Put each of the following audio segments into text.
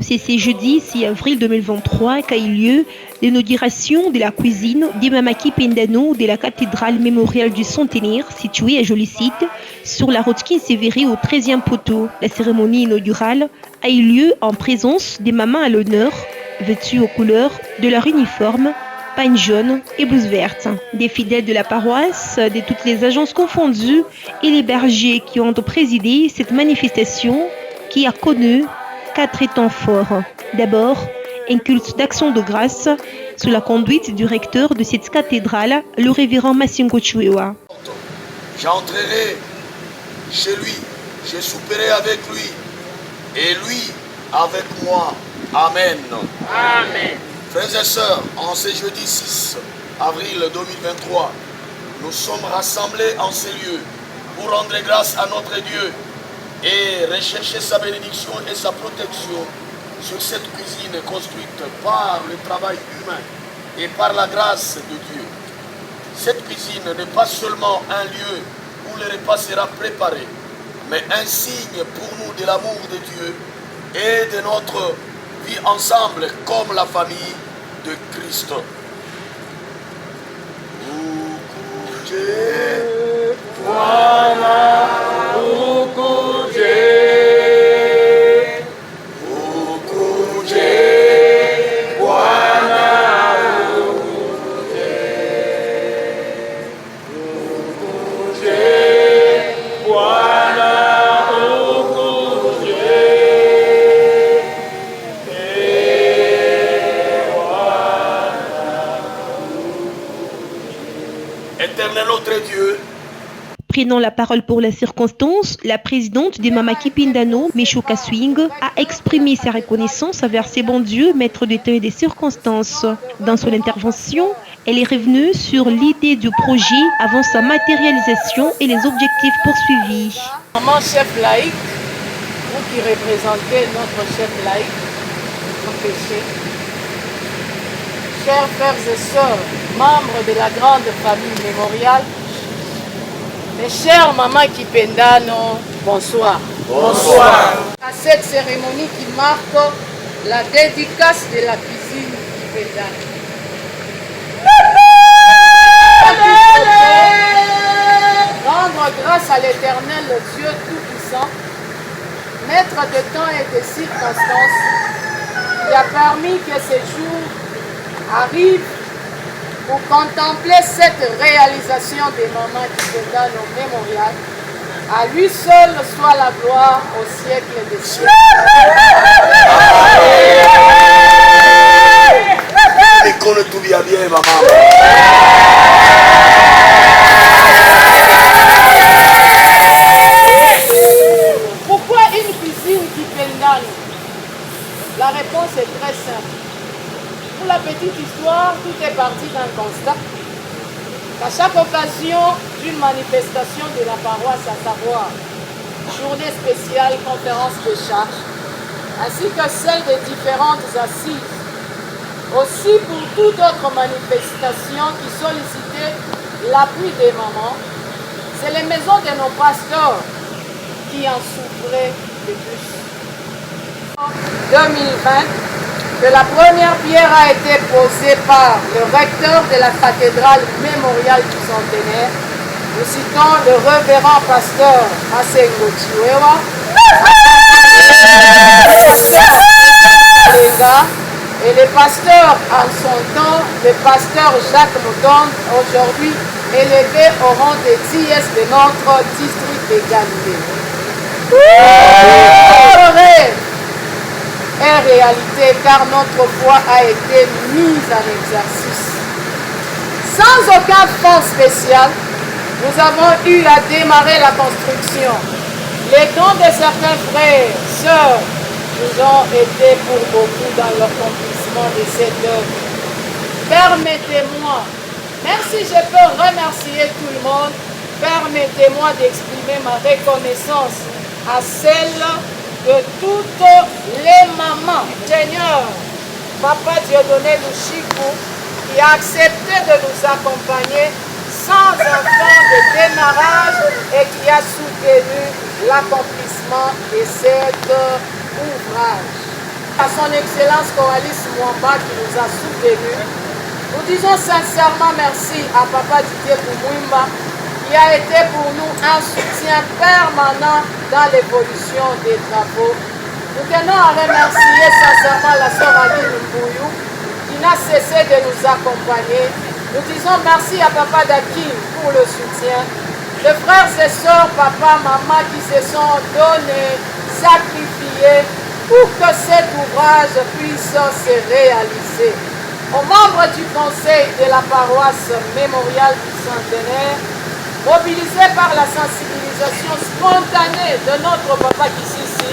C'est ce jeudi 6 avril 2023 qu'a eu lieu l'inauguration de la cuisine d'Imamaki Pendano de la cathédrale mémoriale du Centenaire située à Joli-Site sur la route Kinsévéry au 13e poteau. La cérémonie inaugurale a eu lieu en présence des mamans à l'honneur vêtues aux couleurs de leur uniforme, pagne jaune et blouse verte. Des fidèles de la paroisse, de toutes les agences confondues et les bergers qui ont présidé cette manifestation qui a connu 4 temps forts. D'abord, un culte d'action de grâce sous la conduite du recteur de cette cathédrale, le révérend Massingo Chuewa. J'entrerai chez lui, je souperai avec lui, et lui avec moi. Amen. Amen. Frères et sœurs, en ce jeudi 6 avril 2023, nous sommes rassemblés en ces lieux pour rendre grâce à notre Dieu et rechercher sa bénédiction et sa protection sur cette cuisine construite par le travail humain et par la grâce de Dieu. Cette cuisine n'est pas seulement un lieu où le repas sera préparé, mais un signe pour nous de l'amour de Dieu et de notre vie ensemble comme la famille de Christ. Voilà, ukuje. Éternel notre Dieu, Prenant la parole pour la circonstance, la présidente des Mamaki Pendano, Meshoka Swing, a exprimé sa reconnaissance envers ses bons dieux, maîtres de temps et des circonstances. Dans son intervention, elle est revenue sur l'idée du projet avant sa matérialisation et les objectifs poursuivis. Maman chef laïque, vous qui représentez notre chef laïque, péché. Chers frères et sœurs, membres de la grande famille mémoriale, mes chers mamans Kipendano, bonsoir. bonsoir. À cette cérémonie qui marque la dédicace de la cuisine Kipendano. Rendre grâce à l'Éternel, le Dieu Tout-Puissant, maître de temps et de circonstances, qui a permis que ce jour arrive pour contempler cette réalisation des mamans Kipendano mémorial. À lui seul soit la gloire au siècle des siècles. Et qu'on tout bien bien, maman. Pourquoi une cuisine Kipendano? La réponse est très simple. Pour la petite histoire, tout est parti d'un constat. À chaque occasion d'une manifestation de la paroisse, à savoir journée spéciale, conférence de charge, ainsi que celle des différentes assises, aussi pour toute autre manifestation qui sollicitait l'appui des mamans, c'est les maisons de nos pasteurs qui en souffraient le plus. En 2020, que la première pierre a été posée par le recteur de la cathédrale mémoriale du Centenaire. Nous citons le révérend pasteur Massingo Chuewa, et le pasteur en son temps, le pasteur Jacques Mouton, aujourd'hui élevé au rang de dièse de notre district de Galilée. En réalité, car notre foi a été mise en exercice. Sans aucun fonds spécial, nous avons eu à démarrer la construction. Les dons de certains frères, sœurs, nous ont aidés pour beaucoup dans l'accomplissement de cette œuvre. Permettez-moi, même si je peux remercier tout le monde, permettez-moi d'exprimer ma reconnaissance à celle de toutes les mamans. Seigneur, Papa Dieudonné Louchikou, qui a accepté de nous accompagner sans un fonds de démarrage et qui a soutenu l'accomplissement de cet ouvrage. À son Excellence Coralis Mwamba qui nous a soutenus. Nous disons sincèrement merci à Papa Didier Koumouimba qui a été pour nous un soutien permanent dans l'évolution des travaux. Nous tenons à remercier sincèrement la sœur Aline Mbouyou qui n'a cessé de nous accompagner. Nous disons merci à Papa Dakin pour le soutien. Les frères et sœurs, papa, maman qui se sont donnés, sacrifiés pour que cet ouvrage puisse se réaliser. Aux membres du conseil de la paroisse mémoriale du centenaire, mobilisés par la sensibilisation spontanée de notre papa Kissisi,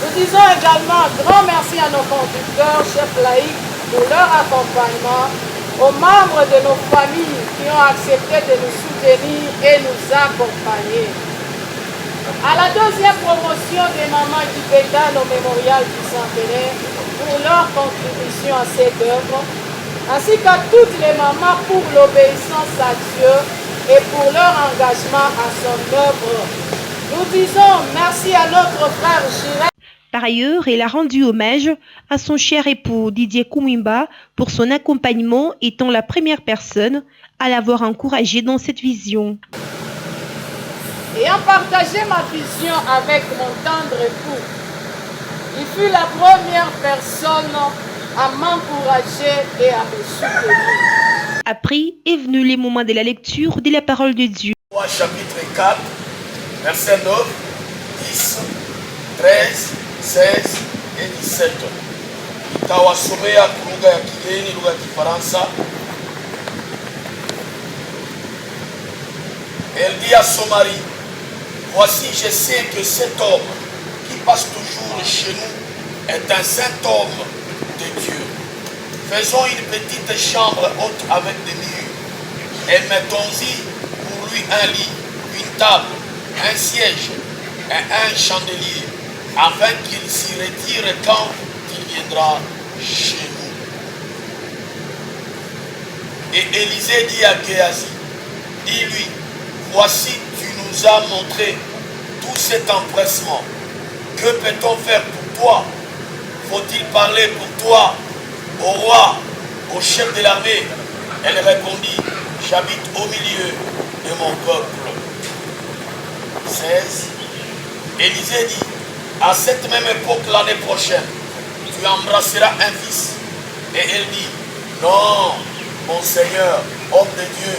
nous disons également un grand merci à nos conducteurs, chefs laïcs, pour leur accompagnement, aux membres de nos familles qui ont accepté de nous soutenir et nous accompagner. À la deuxième promotion des mamans qui pédalent au mémorial du centenaire pour leur contribution à cette œuvre, ainsi qu'à toutes les mamans pour l'obéissance à Dieu et pour leur engagement à son œuvre. Nous disons merci à notre frère Jiré. Par ailleurs, elle a rendu hommage à son cher époux Didier Koumouimba pour son accompagnement, étant la première personne à l'avoir encouragé dans cette vision. Ayant partagé ma vision avec mon tendre époux, il fut la première personne à m'encourager et à me soutenir. Après est venu les moments de la lecture de la parole de Dieu. Chapitre 4, versets 9, 10, 13, 16 et 17. Nitawasomea lugha ya kigeni, lugha ya Kifaransa. Elle dit à son mari, voici, je sais que cet homme qui passe toujours chez nous est un saint homme de Dieu. Faisons une petite chambre haute avec des murs et mettons-y pour lui un lit, une table, un siège et un chandelier, afin qu'il s'y retire quand il viendra chez nous. Et Élisée dit à Géasi, dis-lui, voici, tu nous as montré tout cet empressement. Que peut-on faire pour toi? Faut-il parler pour toi au roi, au chef de l'armée? Elle répondit, j'habite au milieu de mon peuple. 16. Élisée dit, à cette même époque l'année prochaine, tu embrasseras un fils. Et elle dit, non, mon Seigneur, homme de Dieu,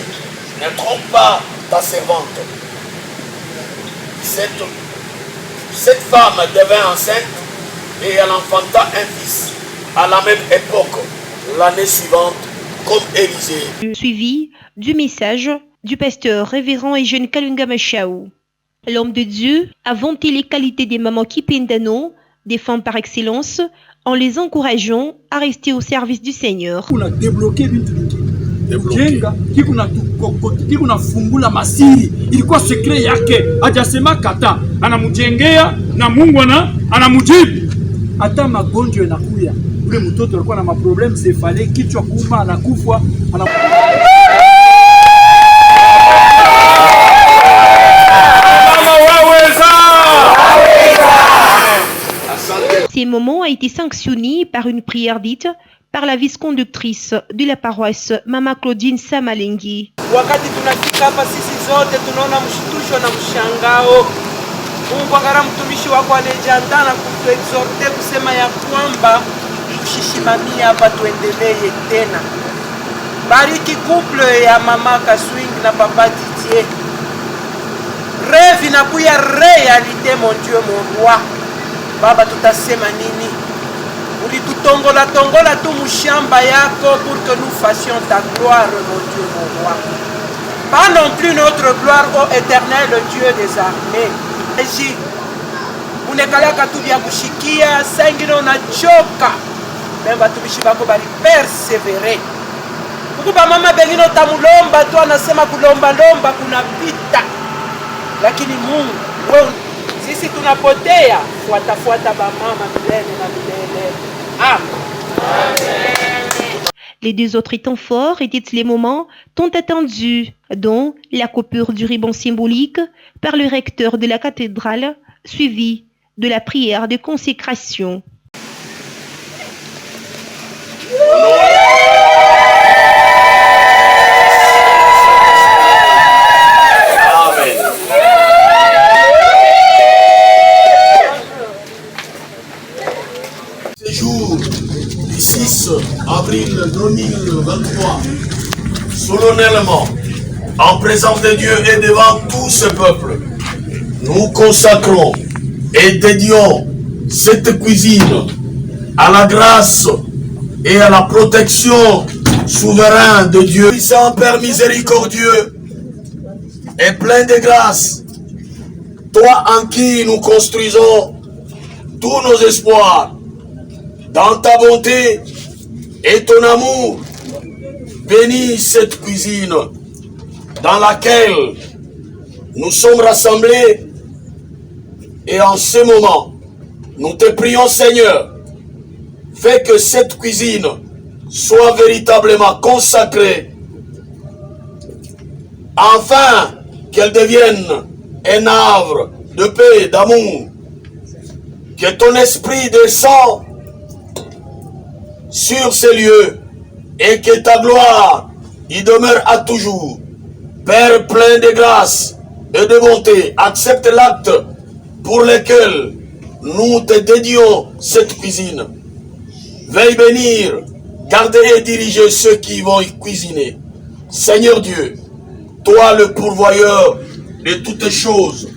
ne trompe pas ta servante. Cette femme devint enceinte et elle enfanta un fils à la même époque, l'année suivante, comme Élisée. Suivi du message du pasteur révérend et jeune Kalunga Machao. L'homme de Dieu a vanté les qualités des mamans Kipendano, des femmes par excellence, en les encourageant à rester au service du Seigneur. Jenga kikuna fungula masiri ilikuwa sekre yake, hajasema kata, anamujengea na Mungu anamujibu. Hata magonjwa yanakuya, ule mtoto alikuwa na maproblem sefale, kichwa kuuma, anakufa Ces moments a été sanctionné par une prière dite par la vice-conductrice de la paroisse, Mama Claudine Samalengi. Wakati tunafika hapa sisi zote tunaona mshtusho na mshangao. Mungu akara mtumishi wako anayejiandaa na kutuexhorte kusema ya kwamba tushishimamie hapa, tuendelee tena. Bariki couple ya Mama Kaswing na Papa Didier. Rêve inakuya réalité, mon Dieu, mon roi. Baba, tutasema nini? Ulitutongola tu mushamba yako pour que nous fassions ta gloire, mon Dieu, mon roi. Pas non plus notre gloire, ô éternel Dieu des armées. Eji, unekalaka tu vya kushikia, sengine unachoka. Memba tumishi bako bali persevere. Kukuba mama bengine utamulomba tu, anasema kulomba kunapita. Lakini Mungu, wewe sisi tunapotea, fuata ba mama milele na milele. Les deux autres temps forts étaient les moments tant attendus, dont la coupure du ruban symbolique par le recteur de la cathédrale, suivi de la prière de consécration. Jour du 6 avril 2023, solennellement, en présence de Dieu et devant tout ce peuple, nous consacrons et dédions cette cuisine à la grâce et à la protection souveraine de Dieu. Puissant Père miséricordieux et plein de grâce, toi en qui nous construisons tous nos espoirs, dans ta bonté et ton amour, bénis cette cuisine dans laquelle nous sommes rassemblés. Et en ce moment, nous te prions, Seigneur, fais que cette cuisine soit véritablement consacrée, afin qu'elle devienne un havre de paix, d'amour, que ton esprit descend sur ces lieux et que ta gloire y demeure à toujours. Père plein de grâce et de bonté, accepte l'acte pour lequel nous te dédions cette cuisine. Veuille bénir, garder et diriger ceux qui vont y cuisiner. Seigneur Dieu, toi le pourvoyeur de toutes choses,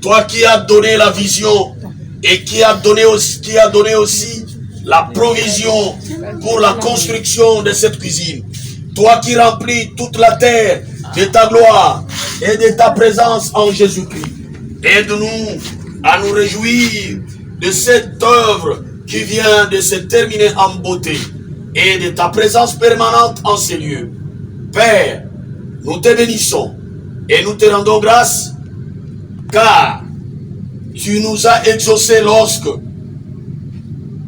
toi qui as donné la vision et qui a donné aussi la provision pour la construction de cette cuisine. Toi qui remplis toute la terre de ta gloire et de ta présence en Jésus-Christ. Aide-nous à nous réjouir de cette œuvre qui vient de se terminer en beauté et de ta présence permanente en ces lieux. Père, nous te bénissons et nous te rendons grâce car tu nous as exaucés lorsque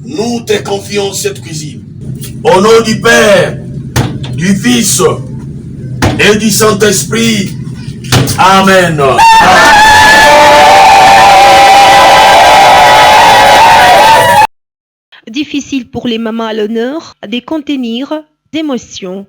nous te confions cette cuisine. Au nom du Père, du Fils et du Saint-Esprit. Amen. Difficile pour les mamans à l'honneur de contenir d'émotions.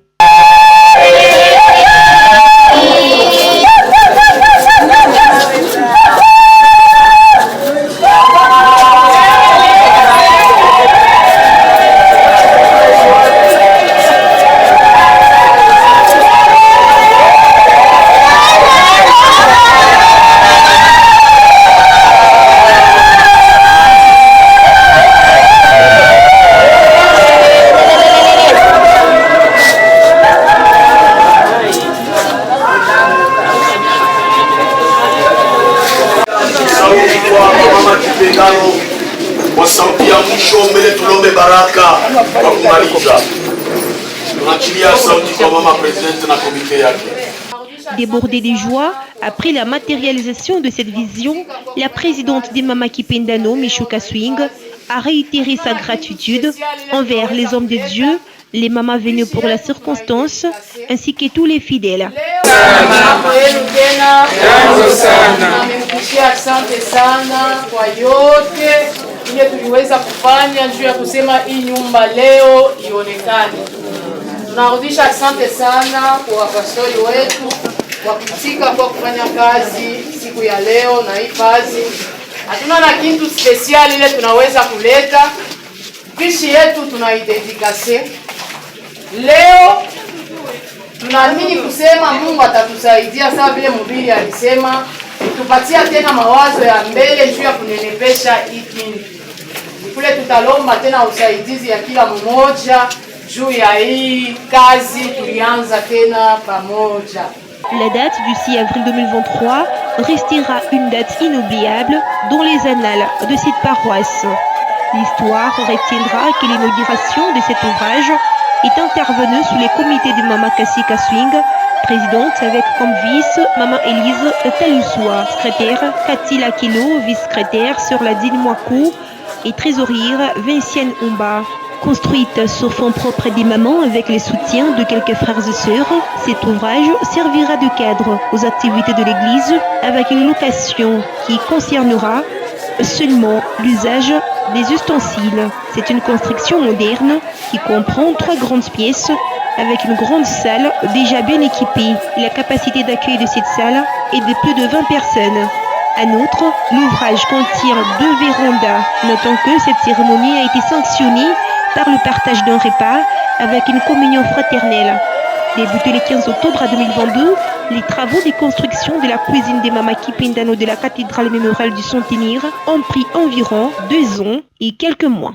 Kwa sauti ya mwisho mbele tulombe baraka kwa kumaliza. Tunaachilia sauti kwa mama presidente na komite yake. Débordée de joie, après la matérialisation de cette vision, la présidente des Mamas Kipendano, Michoka Swing, a réitéré sa gratitude envers les hommes de Dieu, les mamas venues pour la circonstance, ainsi que tous les fidèles. Asante sana kwa yote ile tuliweza kufanya juu ya kusema hii nyumba leo ionekane. Tunarudisha asante sana kwa wapastori wetu kwa kutika kwa kufanya kazi siku ya leo, na hii kazi hatuna na kitu special ile tunaweza kuleta. Kishi yetu tunaidedikase leo. Tunaamini kusema Mungu atatusaidia sawa vile mhubiri alisema, tupatia tena mawazo ya mbele juu ya kunenepesha hii kintu. Kule tutalomba tena usaidizi ya kila mmoja juu ya hii kazi tulianza tena pamoja. La date du 6 avril 2023 restera une date inoubliable dans les annales de cette paroisse. L'histoire retiendra que l'inauguration de cet ouvrage est intervenue sous les comités de Mama Kassika Swing, présidente avec comme vice Maman Élise Taluswa, secrétaire Cathy Lakilo, vice-secrétaire sur la Dine Mwakou et trésorière Vincienne Umba. Construite sur fonds propres des mamans avec le soutien de quelques frères et sœurs, cet ouvrage servira de cadre aux activités de l'Église avec une location qui concernera seulement l'usage des ustensiles. C'est une construction moderne qui comprend 3 grandes pièces avec une grande salle déjà bien équipée. La capacité d'accueil de cette salle est de plus de 20 personnes. En outre, l'ouvrage contient 2 vérandas. Notons que cette cérémonie a été sanctionnée par le partage d'un repas avec une communion fraternelle. Débuté le 15 octobre 2022, les travaux de construction de la cuisine des Mama Kipindano de la cathédrale mémoriale du Centenaire ont pris environ 2 ans et quelques mois.